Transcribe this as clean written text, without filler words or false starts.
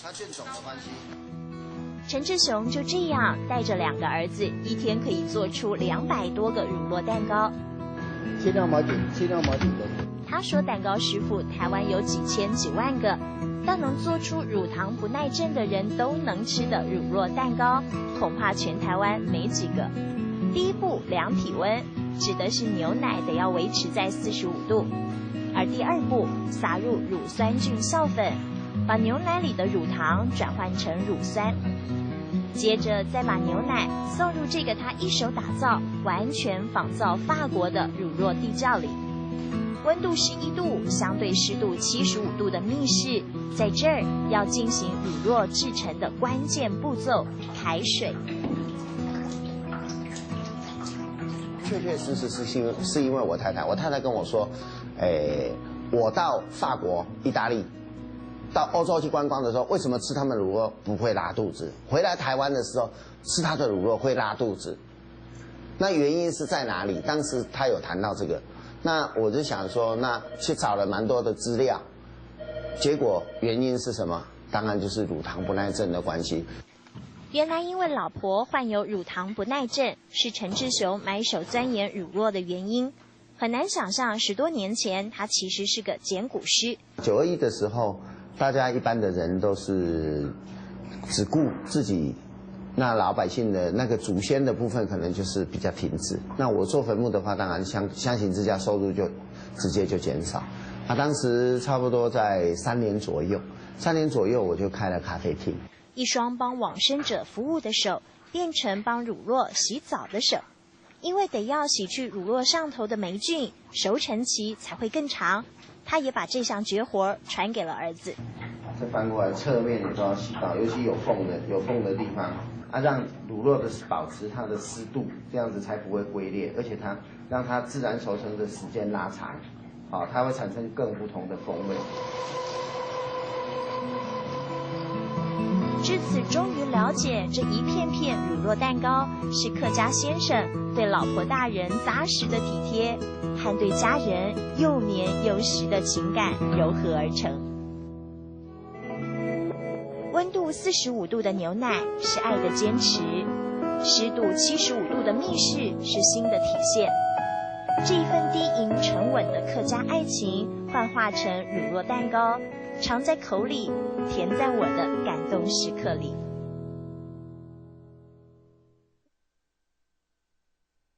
它菌种的关系。陈志雄就这样带着2个儿子，一天可以做出200多个乳酪蛋糕。7两毛钱的。他说，蛋糕师傅台湾有几千几万个，但能做出乳糖不耐症的人都能吃的乳酪蛋糕，恐怕全台湾没几个。第一步量体温，指的是牛奶得要维持在45度，而第2步撒入乳酸菌酵粉，把牛奶里的乳糖转换成乳酸，接着再把牛奶送入这个他一手打造、完全仿造法国的乳酪地窖里。温度11度，相对湿度75度的密室，在这儿要进行乳酪制成的关键步骤——开水。确确实实是因为我太太跟我说，我到法国、意大利、到欧洲去观光的时候，为什么吃他们乳酪不会拉肚子？回来台湾的时候吃他的乳酪会拉肚子，那原因是在哪里？当时他有谈到这个。那我就想说，那去找了蛮多的资料，结果原因是什么？当然就是乳糖不耐症的关系。原来因为老婆患有乳糖不耐症，是陈志雄埋首钻研乳酪的原因。很难想象10多年前他其实是个捡骨师。921的时候，大家一般的人都是只顾自己。那老百姓的那个祖先的部分可能就是比较停止。那我做坟墓的话，当然相形之下收入就直接就减少。当时差不多在3年左右我就开了咖啡厅。一双帮往生者服务的手，变成帮乳酪洗澡的手，因为得要洗去乳酪上头的霉菌，熟成期才会更长。他也把这项绝活传给了儿子。这翻过来侧面也都要洗到，尤其有缝的地方。让乳酪的保持它的湿度，这样子才不会龟裂，而且它让它自然熟成的时间拉长，它会产生更不同的风味。至此，终于了解这一片片乳酪蛋糕是客家先生对老婆大人扎实的体贴，和对家人又黏又实的情感糅合而成。温度45度的牛奶是爱的坚持，湿度75度的密室是心的体现。这一份低吟沉稳的客家爱情，幻化成乳酪蛋糕，尝在口里，甜在我的感动时刻里。